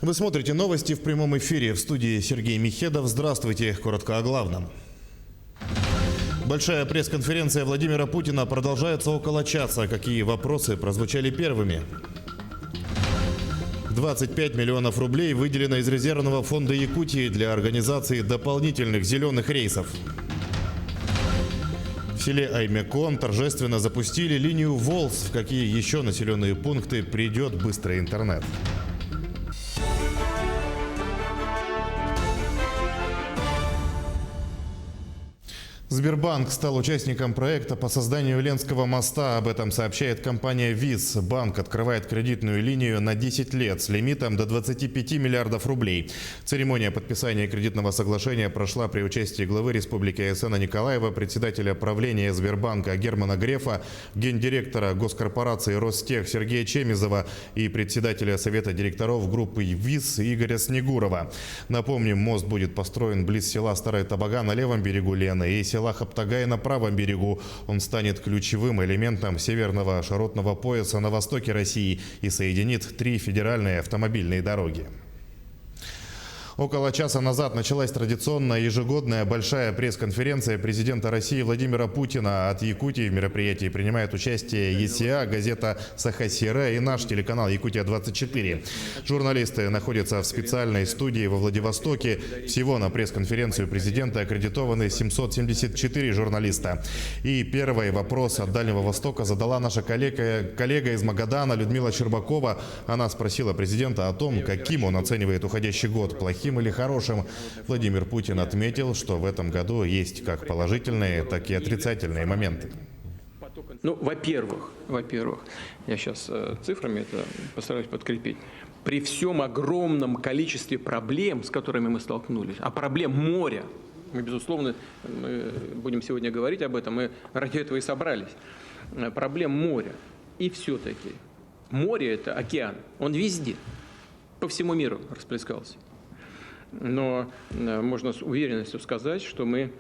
Вы смотрите новости в прямом эфире. В студии Сергей Михедов. Здравствуйте. Коротко о главном. Большая пресс-конференция Владимира Путина продолжается около часа. Какие вопросы прозвучали первыми? 25 миллионов рублей выделено из резервного фонда Якутии для организации дополнительных зеленых рейсов. В селе Аймекон торжественно запустили линию ВОЛС. В какие еще населенные пункты придет быстрый интернет? Сбербанк стал участником проекта по созданию Ленского моста. Об этом сообщает компания ВИЗ. Банк открывает кредитную линию на 10 лет с лимитом до 25 миллиардов рублей. Церемония подписания кредитного соглашения прошла при участии главы Республики Айсена Николаева, председателя правления Сбербанка Германа Грефа, гендиректора госкорпорации Ростех Сергея Чемизова и председателя совета директоров группы ВИЗ Игоря Снегурова. Напомним, мост будет построен близ села Старая Табага на левом берегу Лены и села Хаптагай на правом берегу. Он станет ключевым элементом северного широтного пояса на востоке России и соединит 3 федеральные автомобильные дороги. Около часа назад началась традиционная ежегодная большая пресс-конференция президента России Владимира Путина. От Якутии в мероприятии принимает участие ЕСИА, газета «Саха-Сире» и наш телеканал «Якутия-24». Журналисты находятся в специальной студии во Владивостоке. Всего на пресс-конференцию президента аккредитованы 774 журналиста. И первый вопрос от Дальнего Востока задала наша коллега из Магадана Людмила Щербакова. Она спросила президента о том, каким он оценивает уходящий год, плохим или хорошим. Владимир Путин отметил, что в этом году есть как положительные, так и отрицательные моменты. Ну, во-первых, я сейчас цифрами это постараюсь подкрепить. При всем огромном количестве проблем, с которыми мы столкнулись, а проблем море, мы, безусловно, будем сегодня говорить об этом, мы ради этого и собрались, проблем моря. И все-таки море – это океан, он везде, по всему миру расплескался. Но можно с уверенностью сказать, что мы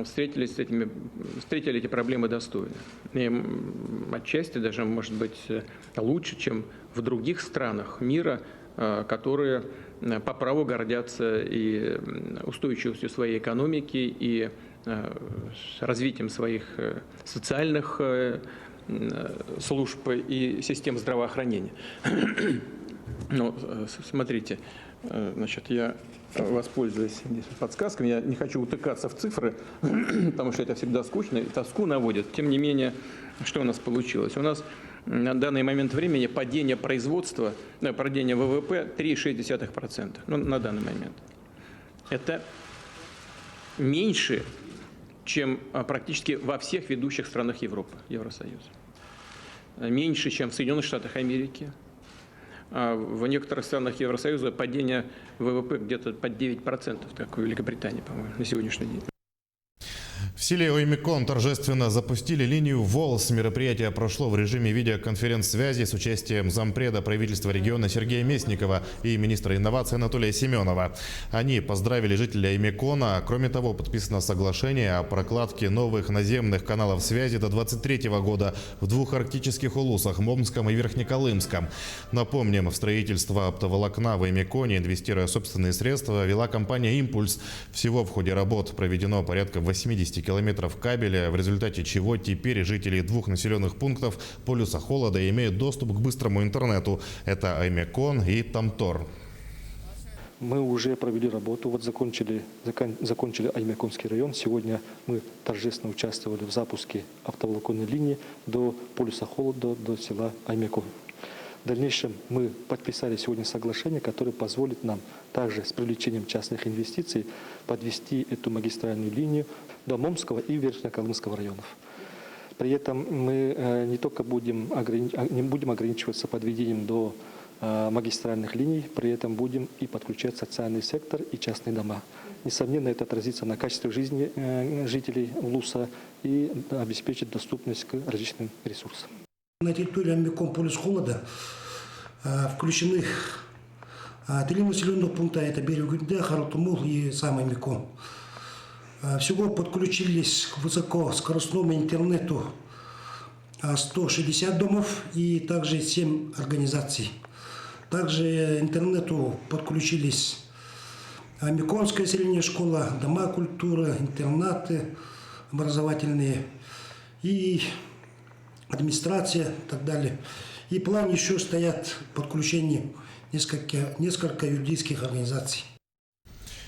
встретили эти проблемы достойно. И отчасти даже, может быть, лучше, чем в других странах мира, которые по праву гордятся и устойчивостью своей экономики, и развитием своих социальных служб и систем здравоохранения. Но смотрите, значит, я воспользуюсь подсказками, я не хочу утыкаться в цифры, потому что это всегда скучно и тоску наводит. Тем не менее, что у нас получилось? У нас на данный момент времени падение производства, падение ВВП 3,6%. Ну, на данный момент. Это меньше, чем практически во всех ведущих странах Европы, Евросоюза. Меньше, чем в Соединенных Штатах Америки. А в некоторых странах Евросоюза падение ВВП где-то под 9%, как в Великобритании, по-моему, на сегодняшний день. В селе Аймекон торжественно запустили линию ВОЛС. Мероприятие прошло в режиме видеоконференц-связи с участием зампреда правительства региона Сергея Местникова и министра инноваций Анатолия Семенова. Они поздравили жителей Аймекона. Кроме того, подписано соглашение о прокладке новых наземных каналов связи до 2023 года в 2 арктических улусах – Момском и Верхнеколымском. Напомним, в строительство оптоволокна в Аймеконе, инвестируя собственные средства, вела компания «Импульс». Всего в ходе работ проведено порядка 80 километров кабеля, в результате чего теперь жители 2 населенных пунктов полюса холода имеют доступ к быстрому интернету. Это Аймекон и Тамтор. Мы уже провели работу, вот закончили Аймеконский район. Сегодня мы торжественно участвовали в запуске оптоволоконной линии до полюса холода, до села Аймекон. В дальнейшем мы подписали сегодня соглашение, которое позволит нам также с привлечением частных инвестиций подвести эту магистральную линию до Момского и Верхнеколымского районов. При этом мы не только не будем ограничиваться подведением до магистральных линий, при этом будем и подключать социальный сектор и частные дома. Несомненно, это отразится на качестве жизни жителей Улуса и обеспечит доступность к различным ресурсам. На территории Аймекон полюс холода включены 3 населенных пункта, это Берегунда, Харутумул и сам Аймекон. Всего подключились к высокоскоростному интернету 160 домов и также 7 организаций. Также интернету подключились Миконская средняя школа, дома культуры, интернаты образовательные и администрация и так далее. И план еще стоят подключение несколько юридических организаций.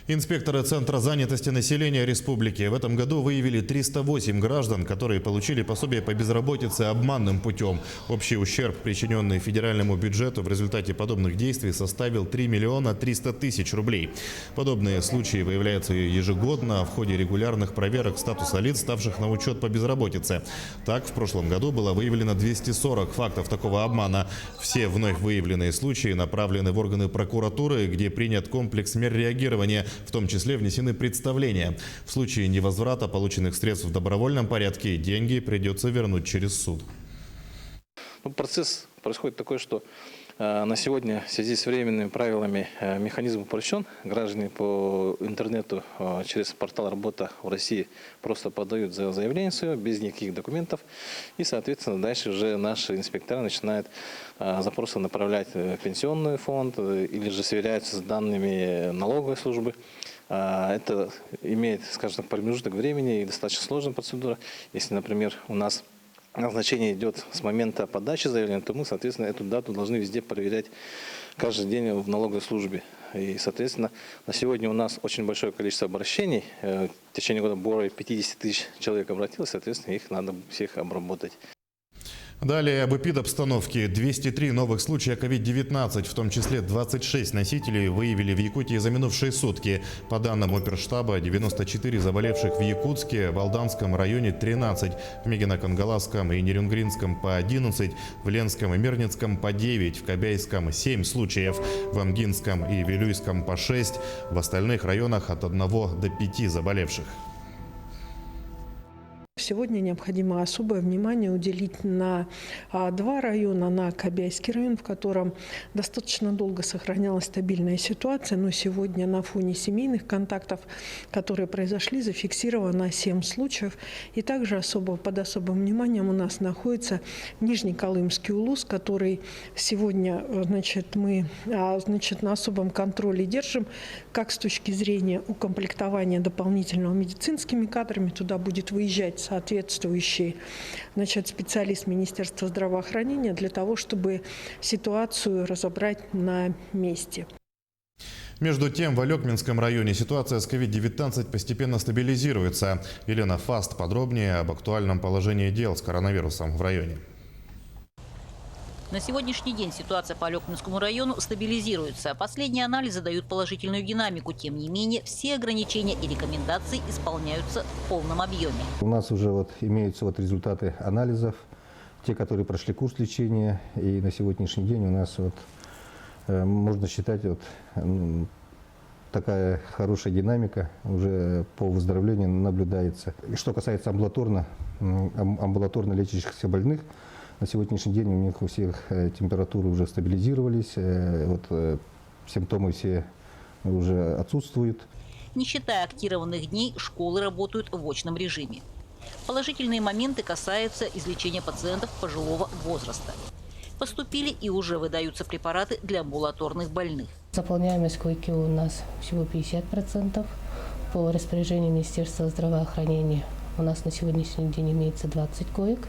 Инспекторы Центра занятости населения республики в этом году выявили 308 граждан, которые получили пособие по безработице обманным путем. Общий ущерб, причиненный федеральному бюджету в результате подобных действий, составил 3 миллиона 300 тысяч рублей. Подобные случаи выявляются ежегодно в ходе регулярных проверок статуса лиц, ставших на учет по безработице. Так, в прошлом году было выявлено 240 фактов такого обмана. Все вновь выявленные случаи направлены в органы прокуратуры, где принят комплекс мер реагирования. В том числе внесены представления. В случае невозврата полученных средств в добровольном порядке деньги придется вернуть через суд. Процесс происходит такой, что на сегодня в связи с временными правилами механизм упрощен. Граждане по интернету через портал «Работа в России» просто подают заявление свое без никаких документов. И, соответственно, дальше уже наши инспектора начинают запросы направлять в пенсионный фонд или же сверяются с данными налоговой службы. Это имеет, скажем так, промежуток времени и достаточно сложная процедура. Если, например, у нас назначение идет с момента подачи заявления, то мы, соответственно, эту дату должны везде проверять каждый день в налоговой службе. И, соответственно, на сегодня у нас очень большое количество обращений. В течение года более 50 тысяч человек обратилось, соответственно, их надо всех обработать. Далее об эпидобстановке. 203 новых случая COVID-19, в том числе 26 носителей, выявили в Якутии за минувшие сутки. По данным оперштаба, 94 заболевших в Якутске, в Алданском районе 13, в Мегино-Кангаласском и Нерюнгринском по 11, в Ленском и Мирницком по 9, в Кобяйском 7 случаев, в Амгинском и Вилюйском по 6, в остальных районах от 1 до 5 заболевших. Сегодня необходимо особое внимание уделить на два района, на Кобяйский район, в котором достаточно долго сохранялась стабильная ситуация, но сегодня на фоне семейных контактов, которые произошли, зафиксировано 7 случаев. И также под особым вниманием у нас находится Нижнеколымский улус, который сегодня мы на особом контроле держим, как с точки зрения укомплектования дополнительного медицинскими кадрами. Туда будет выезжать соответствующий специалист Министерства здравоохранения для того, чтобы ситуацию разобрать на месте. Между тем, в Алекминском районе ситуация с COVID-19 постепенно стабилизируется. Елена Фаст подробнее об актуальном положении дел с коронавирусом в районе. На сегодняшний день ситуация по Алекминскому району стабилизируется. Последние анализы дают положительную динамику. Тем не менее, все ограничения и рекомендации исполняются в полном объеме. У нас уже имеются результаты анализов, те, которые прошли курс лечения. И на сегодняшний день у нас можно считать такая хорошая динамика уже по выздоровлению наблюдается. Что касается амбулаторно лечащихся больных, на сегодняшний день у них у всех температуры уже стабилизировались, симптомы все уже отсутствуют. Не считая актированных дней, школы работают в очном режиме. Положительные моменты касаются излечения пациентов пожилого возраста. Поступили и уже выдаются препараты для амбулаторных больных. Заполняемость койки у нас всего 50%. По распоряжению Министерства здравоохранения у нас на сегодняшний день имеется 20 коек.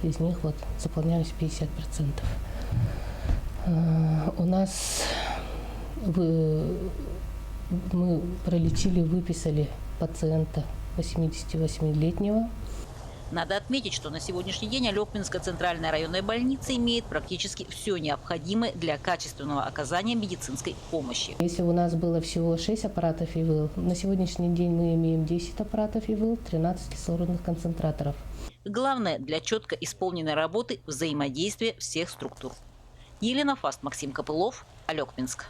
Из них заполняемость 50%. У нас мы пролечили, выписали пациента 88-летнего. Надо отметить, что на сегодняшний день Алекминская центральная районная больница имеет практически все необходимое для качественного оказания медицинской помощи. Если у нас было всего 6 аппаратов ИВЛ, на сегодняшний день мы имеем 10 аппаратов ИВЛ, 13 кислородных концентраторов. Главное для четко исполненной работы – взаимодействие всех структур. Елена Фаст, Максим Копылов, Алекминск.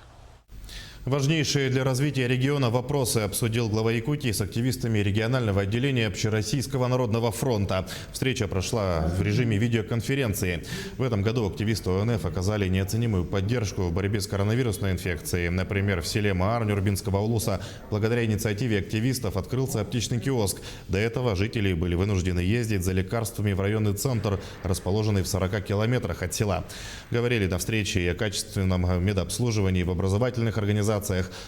Важнейшие для развития региона вопросы обсудил глава Якутии с активистами регионального отделения Общероссийского народного фронта. Встреча прошла в режиме видеоконференции. В этом году активисты ОНФ оказали неоценимую поддержку в борьбе с коронавирусной инфекцией. Например, в селе Маар Нюрбинского улуса благодаря инициативе активистов открылся аптечный киоск. До этого жители были вынуждены ездить за лекарствами в районный центр, расположенный в 40 километрах от села. Говорили на встрече и о качественном медобслуживании в образовательных организациях,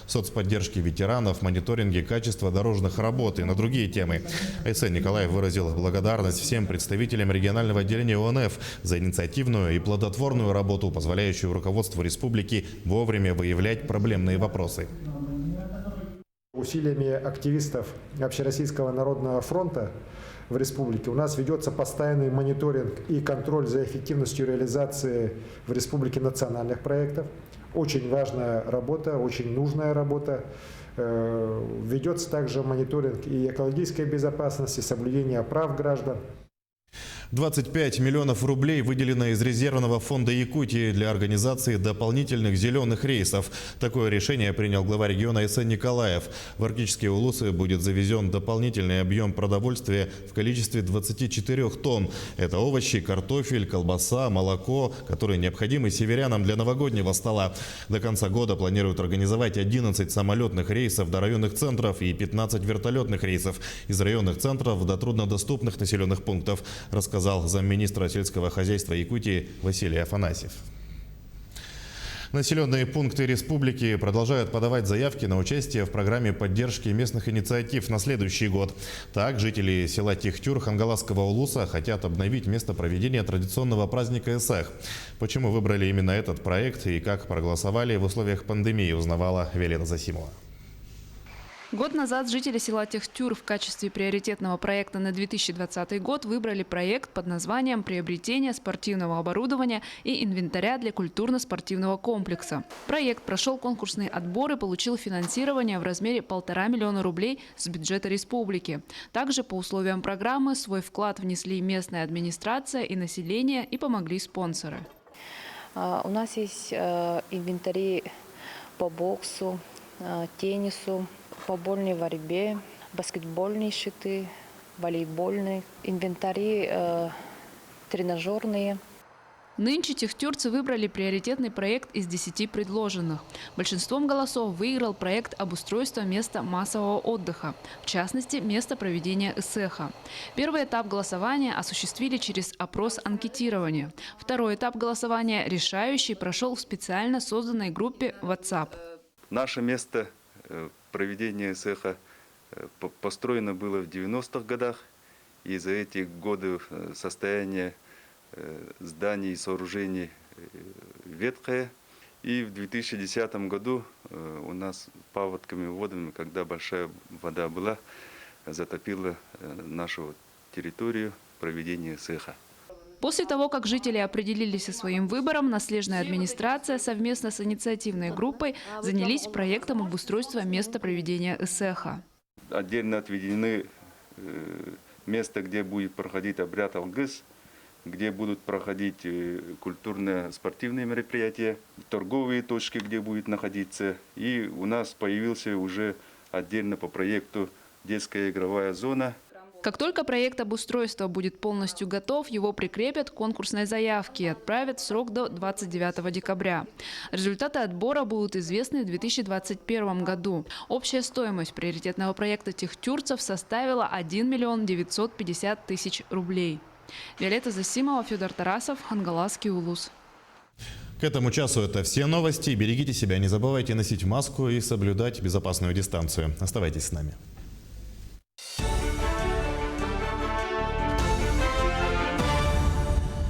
соцподдержке ветеранов, мониторинге качества дорожных работ и на другие темы. Айсен Николаев выразил благодарность всем представителям регионального отделения ОНФ за инициативную и плодотворную работу, позволяющую руководству республики вовремя выявлять проблемные вопросы. Усилиями активистов Общероссийского народного фронта в республике у нас ведется постоянный мониторинг и контроль за эффективностью реализации в республике национальных проектов. Очень важная работа, очень нужная работа. Ведется также мониторинг и экологической безопасности, соблюдения прав граждан. 25 миллионов рублей выделено из резервного фонда Якутии для организации дополнительных зеленых рейсов. Такое решение принял глава региона Айсен Николаев. В арктические улусы будет завезен дополнительный объем продовольствия в количестве 24 тонн. Это овощи, картофель, колбаса, молоко, которые необходимы северянам для новогоднего стола. До конца года планируют организовать 11 самолетных рейсов до районных центров и 15 вертолетных рейсов из районных центров до труднодоступных населенных пунктов, рассказал замминистра сельского хозяйства Якутии Василий Афанасьев. Населенные пункты республики продолжают подавать заявки на участие в программе поддержки местных инициатив на следующий год. Так, жители села Тихтюр Хангаласского улуса хотят обновить место проведения традиционного праздника Эсэх. Почему выбрали именно этот проект и как проголосовали в условиях пандемии, узнавала Велена Засимова. Год назад жители села Тихтюр в качестве приоритетного проекта на 2020 год выбрали проект под названием «Приобретение спортивного оборудования и инвентаря для культурно-спортивного комплекса». Проект прошел конкурсный отбор и получил финансирование в размере 1,5 миллиона рублей с бюджета республики. Также по условиям программы свой вклад внесли местная администрация и население и помогли спонсоры. У нас есть инвентари по боксу, теннису, по больной борьбе, баскетбольные щиты, волейбольные, инвентари тренажерные. Нынче тихтюрцы выбрали приоритетный проект из 10 предложенных. Большинством голосов выиграл проект обустройства места массового отдыха, в частности, место проведения Эсэха. Первый этап голосования осуществили через опрос анкетирования. Второй этап голосования, решающий, прошел в специально созданной группе WhatsApp. Наше место проведения Эсэха построено было в 90-х годах, и за эти годы состояние зданий и сооружений ветхое. И в 2010 году у нас паводками, водами, когда большая вода была, затопила нашу территорию проведения Эсэха. После того, как жители определились со своим выбором, наследная администрация совместно с инициативной группой занялись проектом обустройства места проведения Эсэха. Отдельно отведены место, где будет проходить обряд Алгыс, где будут проходить культурно-спортивные мероприятия, торговые точки, где будет находиться. И у нас появился уже отдельно по проекту детская игровая зона. Как только проект обустройства будет полностью готов, его прикрепят к конкурсной заявке и отправят в срок до 29 декабря. Результаты отбора будут известны в 2021 году. Общая стоимость приоритетного проекта тихтюрцев составила 1 миллион 950 тысяч рублей. Виолетта Засимова, Федор Тарасов, Хангаласский улус. К этому часу это все новости. Берегите себя, не забывайте носить маску и соблюдать безопасную дистанцию. Оставайтесь с нами.